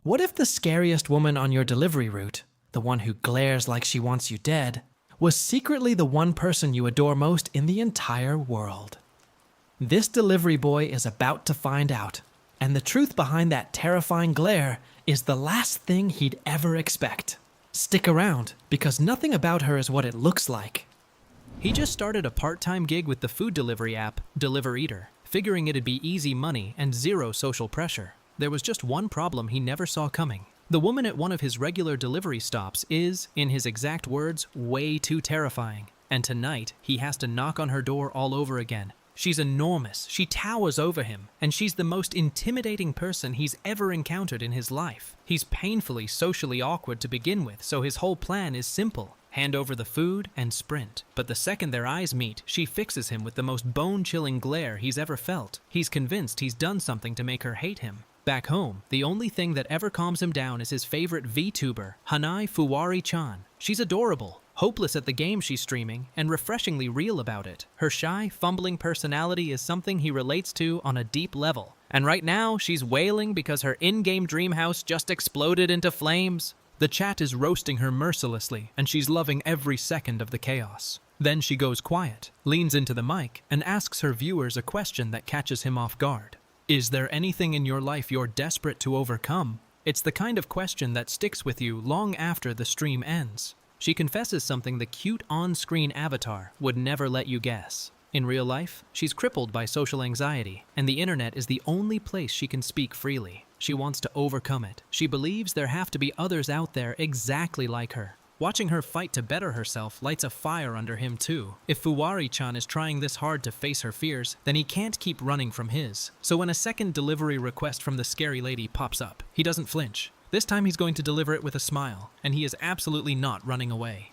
What if the scariest woman on your delivery route, the one who glares like she wants you dead, was secretly the one person you adore most in the entire world? This delivery boy is about to find out, and the truth behind that terrifying glare is the last thing he'd ever expect. Stick around, because nothing about her is what it looks like. He just started a part-time gig with the food delivery app, Deliver Eater, figuring it'd be easy money and zero social pressure. There was just one problem he never saw coming. The woman at one of his regular delivery stops is, in his exact words, way too terrifying. And tonight, he has to knock on her door all over again. She's enormous, she towers over him, and she's the most intimidating person he's ever encountered in his life. He's painfully socially awkward to begin with, so his whole plan is simple. Hand over the food and sprint. But the second their eyes meet, she fixes him with the most bone-chilling glare he's ever felt. He's convinced he's done something to make her hate him. Back home, the only thing that ever calms him down is his favorite VTuber, Hanai Fuwari-chan. She's adorable, hopeless at the game she's streaming, and refreshingly real about it. Her shy, fumbling personality is something he relates to on a deep level. And right now, she's wailing because her in-game dream house just exploded into flames. The chat is roasting her mercilessly, and she's loving every second of the chaos. Then she goes quiet, leans into the mic, and asks her viewers a question that catches him off guard. Is there anything in your life you're desperate to overcome? It's the kind of question that sticks with you long after the stream ends. She confesses something the cute on-screen avatar would never let you guess. In real life, she's crippled by social anxiety, and the internet is the only place she can speak freely. She wants to overcome it. She believes there have to be others out there exactly like her. Watching her fight to better herself lights a fire under him too. If Fuwari-chan is trying this hard to face her fears, then he can't keep running from his. So when a second delivery request from the scary lady pops up, he doesn't flinch. This time he's going to deliver it with a smile, and he is absolutely not running away.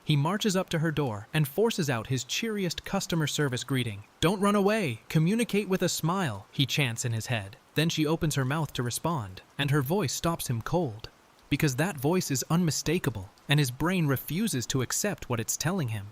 He marches up to her door and forces out his cheeriest customer service greeting. "Don't run away, communicate with a smile," he chants in his head. Then she opens her mouth to respond, and her voice stops him cold. Because that voice is unmistakable, and his brain refuses to accept what it's telling him.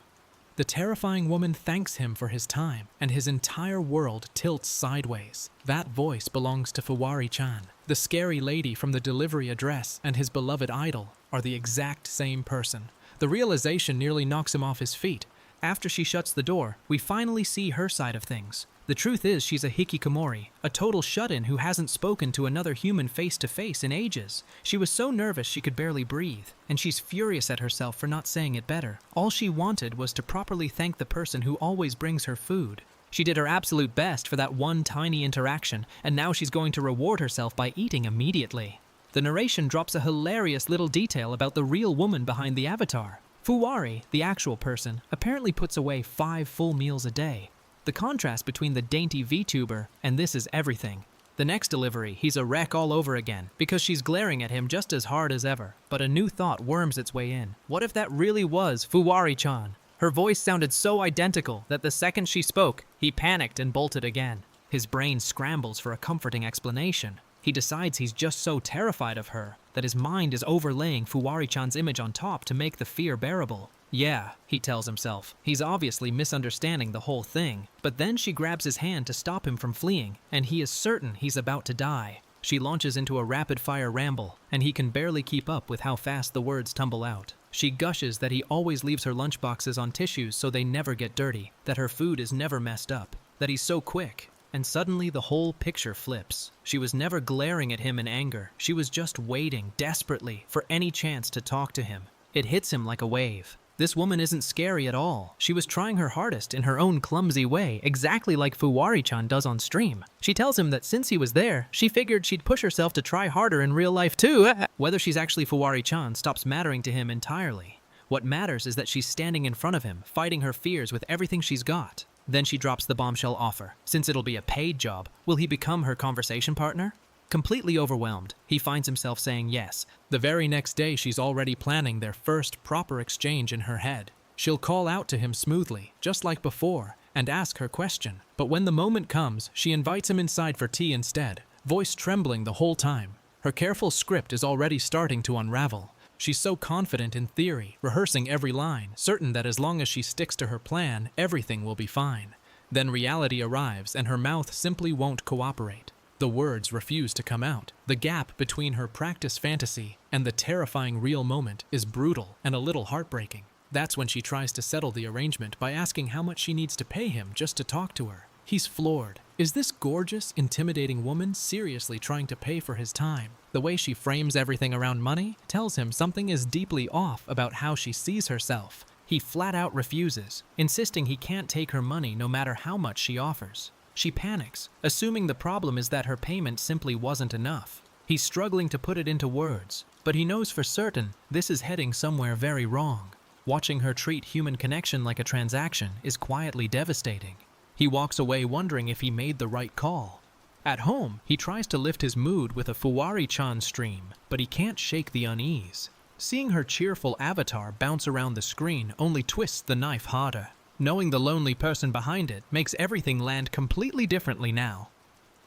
The terrifying woman thanks him for his time, and his entire world tilts sideways. That voice belongs to Fuwari-chan. The scary lady from the delivery address and his beloved idol are the exact same person. The realization nearly knocks him off his feet. After she shuts the door, we finally see her side of things. The truth is she's a hikikomori, a total shut-in who hasn't spoken to another human face-to-face in ages. She was so nervous she could barely breathe, and she's furious at herself for not saying it better. All she wanted was to properly thank the person who always brings her food. She did her absolute best for that one tiny interaction, and now she's going to reward herself by eating immediately. The narration drops a hilarious little detail about the real woman behind the avatar. Fuwari, the actual person, apparently puts away 5 full meals a day. The contrast between the dainty VTuber and this is everything. The next delivery, he's a wreck all over again, because she's glaring at him just as hard as ever. But a new thought worms its way in. What if that really was Fuwari-chan? Her voice sounded so identical that the second she spoke, he panicked and bolted again. His brain scrambles for a comforting explanation. He decides he's just so terrified of her that his mind is overlaying Fuwari-chan's image on top to make the fear bearable. Yeah, he tells himself. He's obviously misunderstanding the whole thing. But then she grabs his hand to stop him from fleeing, and he is certain he's about to die. She launches into a rapid-fire ramble, and he can barely keep up with how fast the words tumble out. She gushes that he always leaves her lunchboxes on tissues so they never get dirty, that her food is never messed up, that he's so quick. And suddenly the whole picture flips. She was never glaring at him in anger. She was just waiting desperately for any chance to talk to him. It hits him like a wave. This woman isn't scary at all. She was trying her hardest in her own clumsy way, exactly like Fuwari-chan does on stream. She tells him that since he was there, she figured she'd push herself to try harder in real life too. Whether she's actually Fuwari-chan stops mattering to him entirely. What matters is that she's standing in front of him, fighting her fears with everything she's got. Then she drops the bombshell offer. Since it'll be a paid job, will he become her conversation partner? Completely overwhelmed, he finds himself saying yes. The very next day, she's already planning their first proper exchange in her head. She'll call out to him smoothly, just like before, and ask her question. But when the moment comes, she invites him inside for tea instead, voice trembling the whole time. Her careful script is already starting to unravel. She's so confident in theory, rehearsing every line, certain that as long as she sticks to her plan, everything will be fine. Then reality arrives, and her mouth simply won't cooperate. The words refuse to come out. The gap between her practice fantasy and the terrifying real moment is brutal and a little heartbreaking. That's when she tries to settle the arrangement by asking how much she needs to pay him just to talk to her. He's floored. Is this gorgeous, intimidating woman seriously trying to pay for his time? The way she frames everything around money tells him something is deeply off about how she sees herself. He flat out refuses, insisting he can't take her money no matter how much she offers. She panics, assuming the problem is that her payment simply wasn't enough. He's struggling to put it into words, but he knows for certain this is heading somewhere very wrong. Watching her treat human connection like a transaction is quietly devastating. He walks away wondering if he made the right call. At home, he tries to lift his mood with a Fuwari-chan stream, but he can't shake the unease. Seeing her cheerful avatar bounce around the screen only twists the knife harder. Knowing the lonely person behind it makes everything land completely differently now.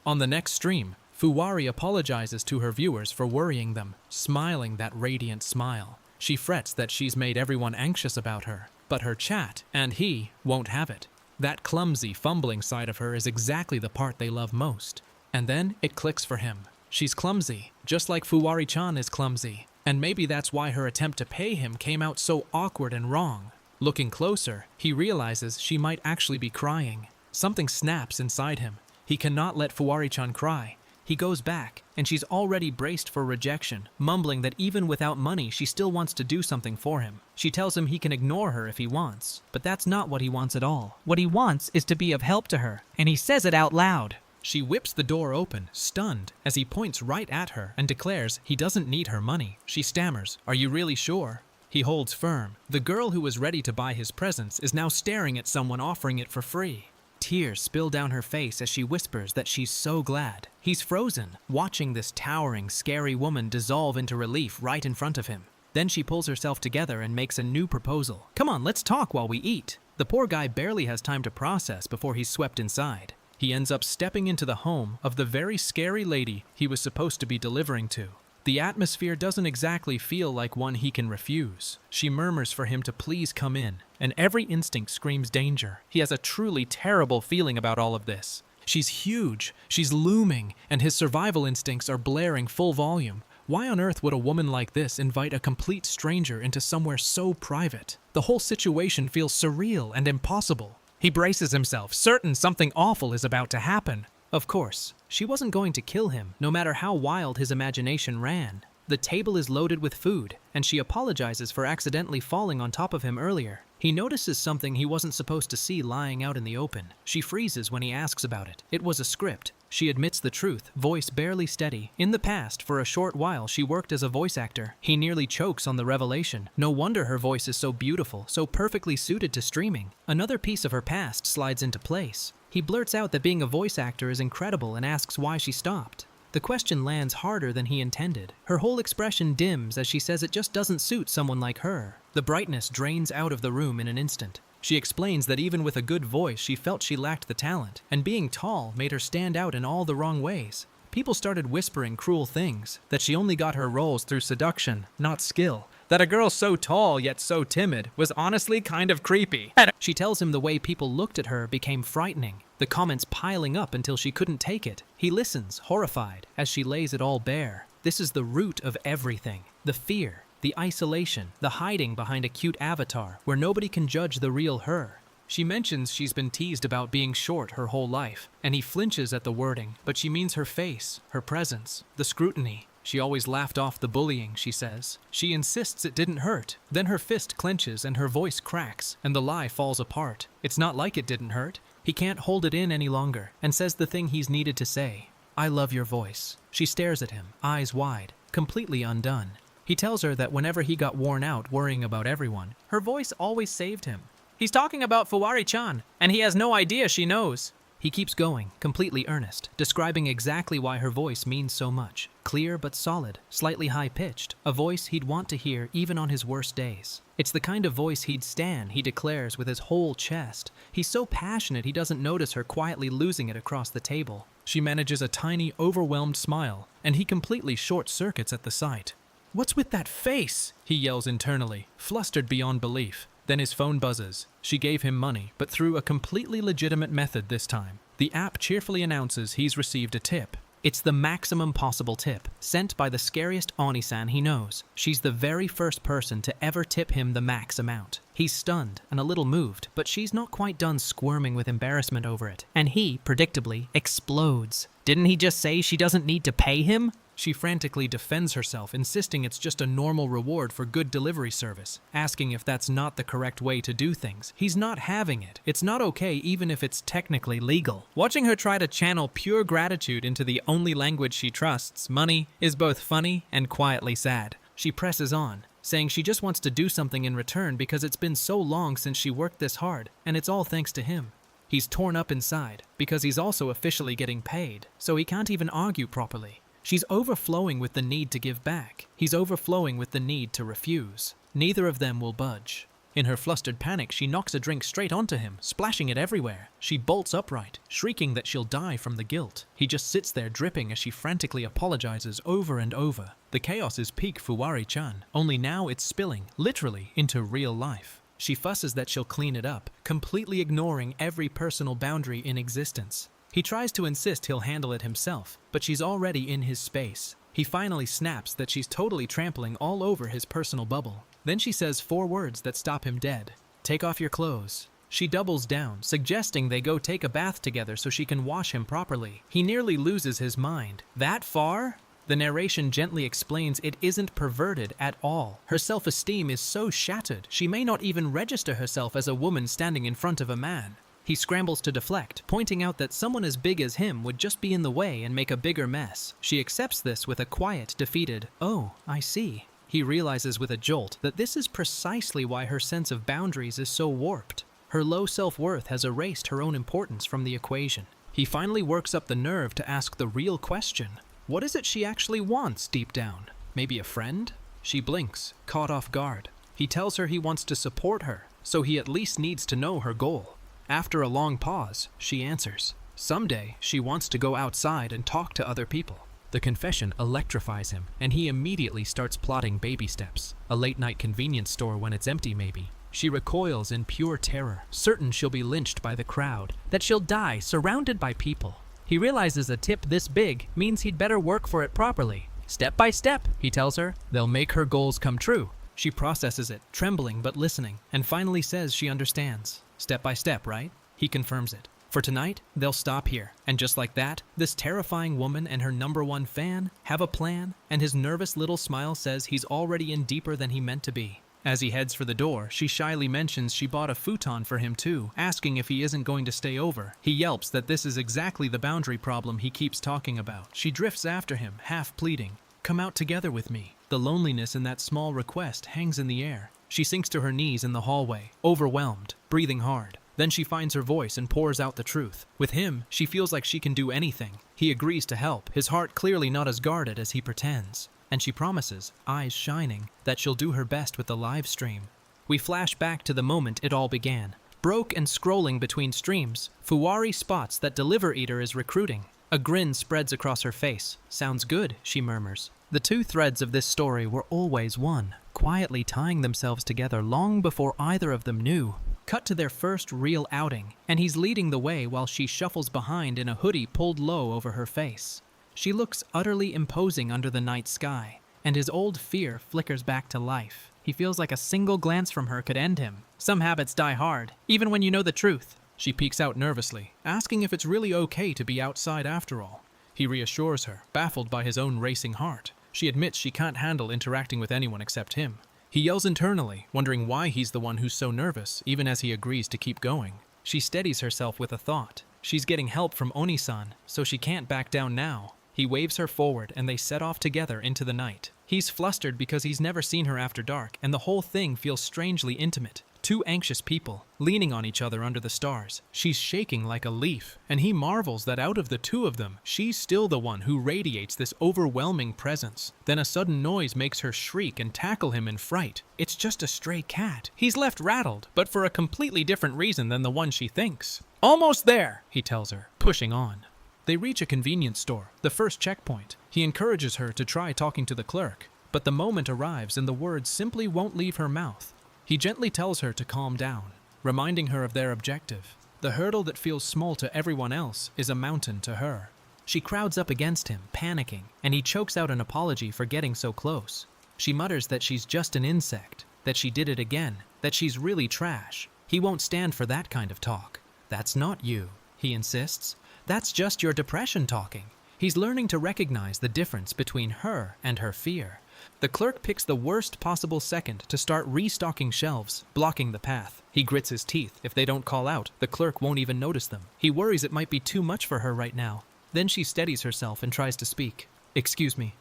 On the next stream, Fuwari apologizes to her viewers for worrying them, smiling that radiant smile. She frets that she's made everyone anxious about her, but her chat and he won't have it. That clumsy, fumbling side of her is exactly the part they love most. And then it clicks for him. She's clumsy, just like Fuwari-chan is clumsy. And maybe that's why her attempt to pay him came out so awkward and wrong. Looking closer, he realizes she might actually be crying. Something snaps inside him. He cannot let Fuwari-chan cry. He goes back, and she's already braced for rejection, mumbling that even without money, she still wants to do something for him. She tells him he can ignore her if he wants, but that's not what he wants at all. What he wants is to be of help to her, and he says it out loud. She whips the door open, stunned, as he points right at her and declares he doesn't need her money. She stammers, "Are you really sure?" He holds firm. The girl who was ready to buy his presents is now staring at someone offering it for free. Tears spill down her face as she whispers that she's so glad. He's frozen, watching this towering, scary woman dissolve into relief right in front of him. Then she pulls herself together and makes a new proposal. "Come on, let's talk while we eat." The poor guy barely has time to process before he's swept inside. He ends up stepping into the home of the very scary lady he was supposed to be delivering to. The atmosphere doesn't exactly feel like one he can refuse. She murmurs for him to please come in, and every instinct screams danger. He has a truly terrible feeling about all of this. She's huge, she's looming, and his survival instincts are blaring full volume. Why on earth would a woman like this invite a complete stranger into somewhere so private? The whole situation feels surreal and impossible. He braces himself, certain something awful is about to happen. Of course, she wasn't going to kill him, no matter how wild his imagination ran. The table is loaded with food, and she apologizes for accidentally falling on top of him earlier. He notices something he wasn't supposed to see lying out in the open. She freezes when he asks about it. It was a script. She admits the truth, voice barely steady. In the past, for a short while, she worked as a voice actor. He nearly chokes on the revelation. No wonder her voice is so beautiful, so perfectly suited to streaming. Another piece of her past slides into place. He blurts out that being a voice actor is incredible and asks why she stopped. The question lands harder than he intended. Her whole expression dims as she says it just doesn't suit someone like her. The brightness drains out of the room in an instant. She explains that even with a good voice, she felt she lacked the talent, and being tall made her stand out in all the wrong ways. People started whispering cruel things, that she only got her roles through seduction, not skill. That a girl so tall yet so timid was honestly kind of creepy. She tells him the way people looked at her became frightening, the comments piling up until she couldn't take it. He listens, horrified, as she lays it all bare. This is the root of everything. The fear, the isolation, the hiding behind a cute avatar where nobody can judge the real her. She mentions she's been teased about being short her whole life, and he flinches at the wording, but she means her face, her presence, the scrutiny. She always laughed off the bullying, she says. She insists it didn't hurt. Then her fist clenches and her voice cracks, and the lie falls apart. It's not like it didn't hurt. He can't hold it in any longer, and says the thing he's needed to say. "I love your voice." She stares at him, eyes wide, completely undone. He tells her that whenever he got worn out worrying about everyone, her voice always saved him. He's talking about Fuwari-chan, and he has no idea she knows. He keeps going, completely earnest, describing exactly why her voice means so much. Clear but solid, slightly high-pitched, a voice he'd want to hear even on his worst days. It's the kind of voice he'd stan, he declares with his whole chest. He's so passionate he doesn't notice her quietly losing it across the table. She manages a tiny, overwhelmed smile, and he completely short-circuits at the sight. "What's with that face?" he yells internally, flustered beyond belief. Then his phone buzzes. She gave him money, but through a completely legitimate method this time. The app cheerfully announces he's received a tip. It's the maximum possible tip, sent by the scariest Oni-san he knows. She's the very first person to ever tip him the max amount. He's stunned and a little moved, but she's not quite done squirming with embarrassment over it. And he, predictably, explodes. Didn't he just say she doesn't need to pay him? She frantically defends herself, insisting it's just a normal reward for good delivery service, asking if that's not the correct way to do things. He's not having it. It's not okay even if it's technically legal. Watching her try to channel pure gratitude into the only language she trusts, money, is both funny and quietly sad. She presses on, saying she just wants to do something in return because it's been so long since she worked this hard, and it's all thanks to him. He's torn up inside, because he's also officially getting paid, so he can't even argue properly. She's overflowing with the need to give back. He's overflowing with the need to refuse. Neither of them will budge. In her flustered panic, she knocks a drink straight onto him, splashing it everywhere. She bolts upright, shrieking that she'll die from the guilt. He just sits there dripping as she frantically apologizes over and over. The chaos is peak Fuwari-chan, only now it's spilling, literally, into real life. She fusses that she'll clean it up, completely ignoring every personal boundary in existence. He tries to insist he'll handle it himself, but she's already in his space. He finally snaps that she's totally trampling all over his personal bubble. Then she says 4 words that stop him dead. Take off your clothes. She doubles down, suggesting they go take a bath together so she can wash him properly. He nearly loses his mind. That far? The narration gently explains it isn't perverted at all. Her self-esteem is so shattered, she may not even register herself as a woman standing in front of a man. He scrambles to deflect, pointing out that someone as big as him would just be in the way and make a bigger mess. She accepts this with a quiet, defeated, "Oh, I see." He realizes with a jolt that this is precisely why her sense of boundaries is so warped. Her low self-worth has erased her own importance from the equation. He finally works up the nerve to ask the real question. What is it she actually wants deep down? Maybe a friend? She blinks, caught off guard. He tells her he wants to support her, so he at least needs to know her goal. After a long pause, she answers. Someday, she wants to go outside and talk to other people. The confession electrifies him, and he immediately starts plotting baby steps. A late-night convenience store when it's empty, maybe. She recoils in pure terror, certain she'll be lynched by the crowd, that she'll die surrounded by people. He realizes a tip this big means he'd better work for it properly. Step by step, he tells her, they'll make her goals come true. She processes it, trembling but listening, and finally says she understands. Step by step, right? He confirms it. For tonight, they'll stop here. And just like that, this terrifying woman and her #1 fan have a plan, and his nervous little smile says he's already in deeper than he meant to be. As he heads for the door, she shyly mentions she bought a futon for him too, asking if he isn't going to stay over. He yelps that this is exactly the boundary problem he keeps talking about. She drifts after him, half pleading. Come out together with me. The loneliness in that small request hangs in the air. She sinks to her knees in the hallway, overwhelmed, breathing hard. Then she finds her voice and pours out the truth. With him, she feels like she can do anything. He agrees to help, his heart clearly not as guarded as he pretends. And she promises, eyes shining, that she'll do her best with the live stream. We flash back to the moment it all began. Broke and scrolling between streams, Fuwari spots that Deliver Eater is recruiting. A grin spreads across her face. Sounds good, she murmurs. The 2 threads of this story were always one, quietly tying themselves together long before either of them knew. Cut to their first real outing, and he's leading the way while she shuffles behind in a hoodie pulled low over her face. She looks utterly imposing under the night sky, and his old fear flickers back to life. He feels like a single glance from her could end him. Some habits die hard, even when you know the truth. She peeks out nervously, asking if it's really okay to be outside after all. He reassures her, baffled by his own racing heart. She admits she can't handle interacting with anyone except him. He yells internally, wondering why he's the one who's so nervous, even as he agrees to keep going. She steadies herself with a thought. She's getting help from Oni-san, so she can't back down now. He waves her forward, and they set off together into the night. He's flustered because he's never seen her after dark, and the whole thing feels strangely intimate. 2 anxious people, leaning on each other under the stars. She's shaking like a leaf, and he marvels that out of the 2 of them, she's still the one who radiates this overwhelming presence. Then a sudden noise makes her shriek and tackle him in fright. It's just a stray cat. He's left rattled, but for a completely different reason than the one she thinks. Almost there, he tells her, pushing on. They reach a convenience store, the first checkpoint. He encourages her to try talking to the clerk, but the moment arrives and the words simply won't leave her mouth. He gently tells her to calm down, reminding her of their objective. The hurdle that feels small to everyone else is a mountain to her. She crowds up against him, panicking, and he chokes out an apology for getting so close. She mutters that she's just an insect, that she did it again, that she's really trash. He won't stand for that kind of talk. That's not you, he insists. That's just your depression talking. He's learning to recognize the difference between her and her fear. The clerk picks the worst possible second to start restocking shelves, blocking the path. He grits his teeth. If they don't call out, the clerk won't even notice them. He worries it might be too much for her right now. Then she steadies herself and tries to speak. Excuse me.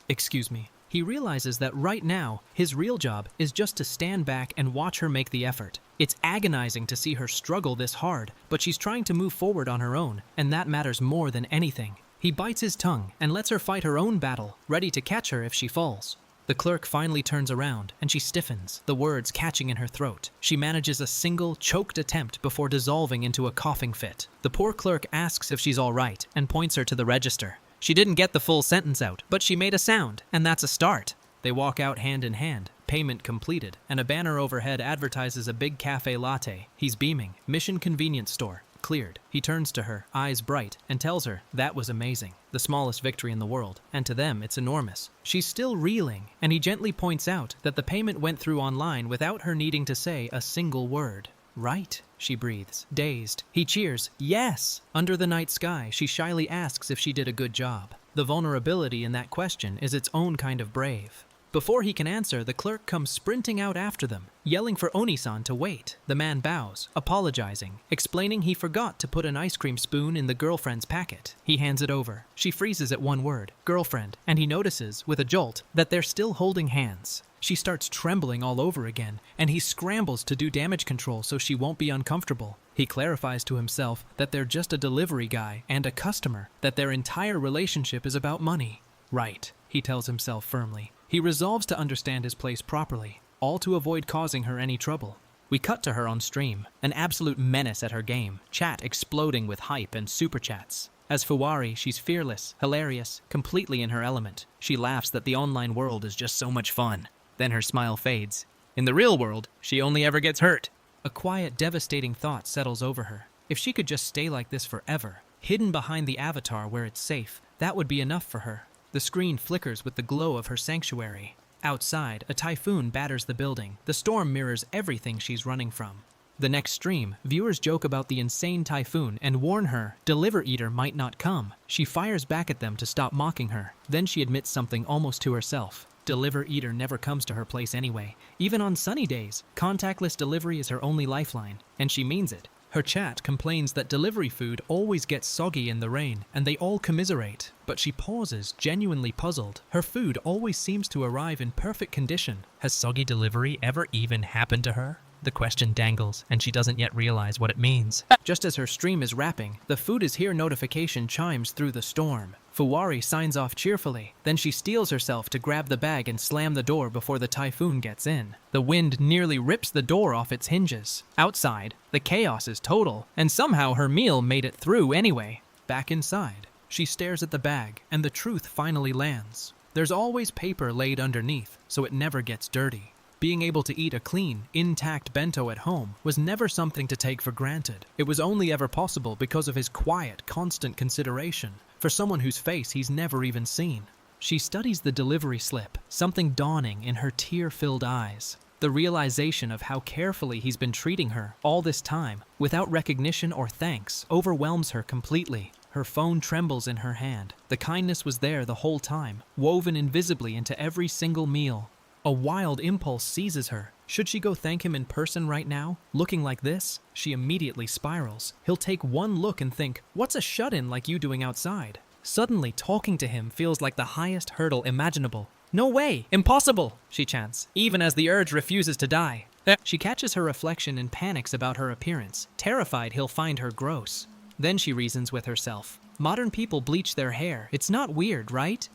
Excuse me. He realizes that right now, his real job is just to stand back and watch her make the effort. It's agonizing to see her struggle this hard, but she's trying to move forward on her own, and that matters more than anything. He bites his tongue and lets her fight her own battle, ready to catch her if she falls. The clerk finally turns around, and she stiffens, the words catching in her throat. She manages a single, choked attempt before dissolving into a coughing fit. The poor clerk asks if she's all right and points her to the register. She didn't get the full sentence out, but she made a sound, and that's a start. They walk out hand in hand, payment completed, and a banner overhead advertises a big cafe latte. He's beaming. Mission convenience store. Cleared. He turns to her, eyes bright, and tells her that was amazing. The smallest victory in the world, and to them it's enormous. She's still reeling, and he gently points out that the payment went through online without her needing to say a single word. Right, she breathes, dazed. He cheers, yes! Under the night sky, she shyly asks if she did a good job. The vulnerability in that question is its own kind of brave. Before he can answer, the clerk comes sprinting out after them, yelling for Oni-san to wait. The man bows, apologizing, explaining he forgot to put an ice cream spoon in the girlfriend's packet. He hands it over. She freezes at one word, girlfriend, and he notices, with a jolt, that they're still holding hands. She starts trembling all over again, and he scrambles to do damage control so she won't be uncomfortable. He clarifies to himself that they're just a delivery guy and a customer, that their entire relationship is about money. Right, he tells himself firmly. He resolves to understand his place properly, all to avoid causing her any trouble. We cut to her on stream, an absolute menace at her game, chat exploding with hype and super chats. As Fuwari, she's fearless, hilarious, completely in her element. She laughs that the online world is just so much fun. Then her smile fades. In the real world, she only ever gets hurt. A quiet, devastating thought settles over her. If she could just stay like this forever, hidden behind the avatar where it's safe, that would be enough for her. The screen flickers with the glow of her sanctuary. Outside, a typhoon batters the building. The storm mirrors everything she's running from. The next stream, viewers joke about the insane typhoon and warn her Deliver Eater might not come. She fires back at them to stop mocking her. Then she admits something almost to herself. Deliver Eater never comes to her place anyway. Even on sunny days, contactless delivery is her only lifeline. And she means it. Her chat complains that delivery food always gets soggy in the rain, and they all commiserate. But she pauses, genuinely puzzled. Her food always seems to arrive in perfect condition. Has soggy delivery ever even happened to her? The question dangles, and she doesn't yet realize what it means. Just as her stream is wrapping, the Food is Here notification chimes through the storm. Fuwari signs off cheerfully. Then she steels herself to grab the bag and slam the door before the typhoon gets in. The wind nearly rips the door off its hinges. Outside, the chaos is total, and somehow her meal made it through anyway. Back inside, she stares at the bag, and the truth finally lands. There's always paper laid underneath, so it never gets dirty. Being able to eat a clean, intact bento at home was never something to take for granted. It was only ever possible because of his quiet, constant consideration for someone whose face he's never even seen. She studies the delivery slip, something dawning in her tear-filled eyes. The realization of how carefully he's been treating her all this time, without recognition or thanks, overwhelms her completely. Her phone trembles in her hand. The kindness was there the whole time, woven invisibly into every single meal. A wild impulse seizes her. Should she go thank him in person right now? Looking like this? She immediately spirals. He'll take one look and think, what's a shut-in like you doing outside? Suddenly, talking to him feels like the highest hurdle imaginable. No way! Impossible! She chants, even as the urge refuses to die. She catches her reflection and panics about her appearance, terrified he'll find her gross. Then she reasons with herself. Modern people bleach their hair. It's not weird, right?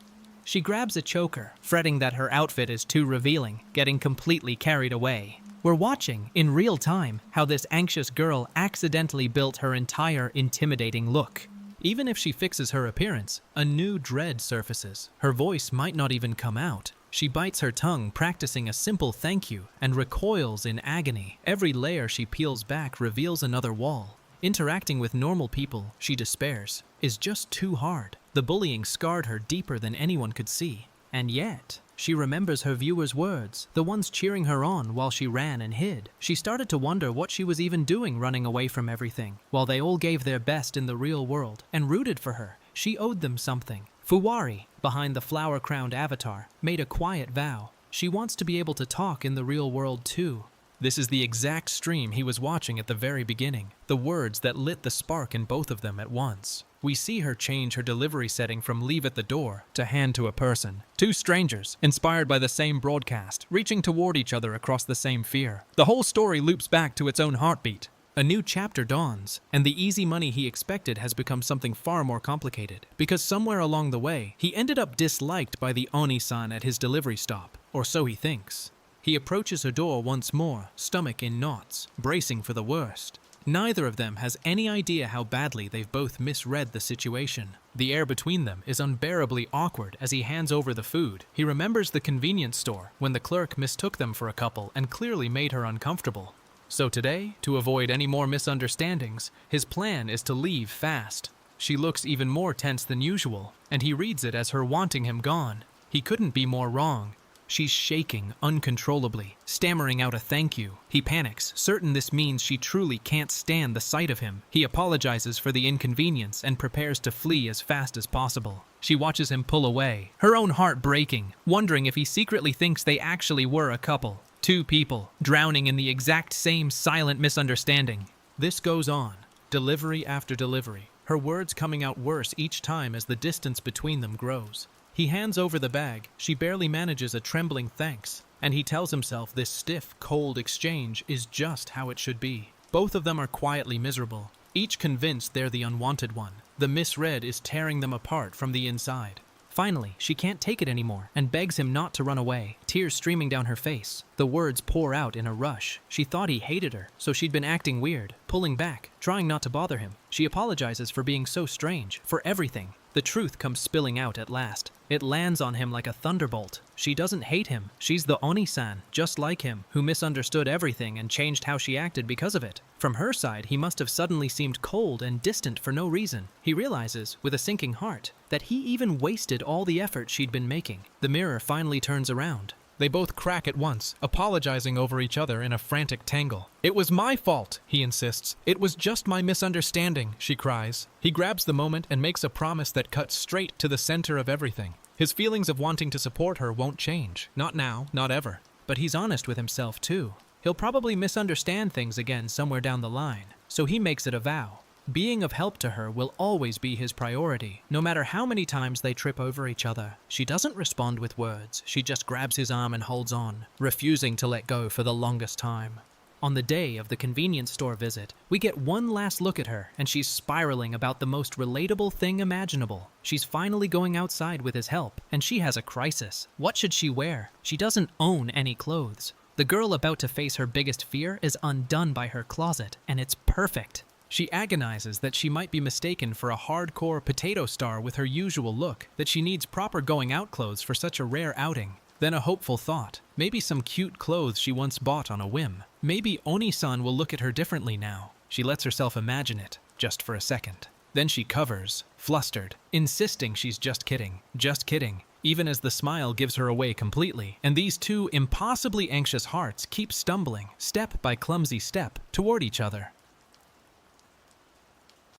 She grabs a choker, fretting that her outfit is too revealing, getting completely carried away. We're watching, in real time, how this anxious girl accidentally built her entire intimidating look. Even if she fixes her appearance, a new dread surfaces. Her voice might not even come out. She bites her tongue, practicing a simple thank you, and recoils in agony. Every layer she peels back reveals another wall. Interacting with normal people, she despairs, is just too hard. The bullying scarred her deeper than anyone could see. And yet, she remembers her viewers' words, the ones cheering her on while she ran and hid. She started to wonder what she was even doing running away from everything. While they all gave their best in the real world and rooted for her, she owed them something. Fuwari, behind the flower-crowned avatar, made a quiet vow. She wants to be able to talk in the real world too. This is the exact stream he was watching at the very beginning, the words that lit the spark in both of them at once. We see her change her delivery setting from leave at the door to hand to a person. Two strangers, inspired by the same broadcast, reaching toward each other across the same fear. The whole story loops back to its own heartbeat. A new chapter dawns, and the easy money he expected has become something far more complicated. Because somewhere along the way, he ended up disliked by the Oni-san at his delivery stop, or so he thinks. He approaches her door once more, stomach in knots, bracing for the worst. Neither of them has any idea how badly they've both misread the situation. The air between them is unbearably awkward as he hands over the food. He remembers the convenience store when the clerk mistook them for a couple and clearly made her uncomfortable. So today, to avoid any more misunderstandings, his plan is to leave fast. She looks even more tense than usual, and he reads it as her wanting him gone. He couldn't be more wrong. She's shaking uncontrollably, stammering out a thank you. He panics, certain this means she truly can't stand the sight of him. He apologizes for the inconvenience and prepares to flee as fast as possible. She watches him pull away, her own heart breaking, wondering if he secretly thinks they actually were a couple. Two people, drowning in the exact same silent misunderstanding. This goes on, delivery after delivery, her words coming out worse each time as the distance between them grows. He hands over the bag, she barely manages a trembling thanks, and he tells himself this stiff, cold exchange is just how it should be. Both of them are quietly miserable, each convinced they're the unwanted one. The misread is tearing them apart from the inside. Finally, she can't take it anymore and begs him not to run away, tears streaming down her face. The words pour out in a rush. She thought he hated her, so she'd been acting weird, pulling back, trying not to bother him. She apologizes for being so strange, for everything. The truth comes spilling out at last. It lands on him like a thunderbolt. She doesn't hate him. She's the Oni-san, just like him, who misunderstood everything and changed how she acted because of it. From her side, he must have suddenly seemed cold and distant for no reason. He realizes, with a sinking heart, that he even wasted all the effort she'd been making. The mirror finally turns around. They both crack at once, apologizing over each other in a frantic tangle. "It was my fault," he insists. "It was just my misunderstanding," she cries. He grabs the moment and makes a promise that cuts straight to the center of everything. His feelings of wanting to support her won't change. Not now, not ever. But he's honest with himself too. He'll probably misunderstand things again somewhere down the line, so he makes it a vow. Being of help to her will always be his priority, no matter how many times they trip over each other. She doesn't respond with words, she just grabs his arm and holds on, refusing to let go for the longest time. On the day of the convenience store visit, we get one last look at her, and she's spiraling about the most relatable thing imaginable. She's finally going outside with his help, and she has a crisis. What should she wear? She doesn't own any clothes. The girl about to face her biggest fear is undone by her closet, and it's perfect. She agonizes that she might be mistaken for a hardcore potato star with her usual look, that she needs proper going-out clothes for such a rare outing. Then a hopeful thought. Maybe some cute clothes she once bought on a whim. Maybe Oni-san will look at her differently now. She lets herself imagine it, just for a second. Then she covers, flustered, insisting she's just kidding, even as the smile gives her away completely, and these two impossibly anxious hearts keep stumbling, step by clumsy step, toward each other.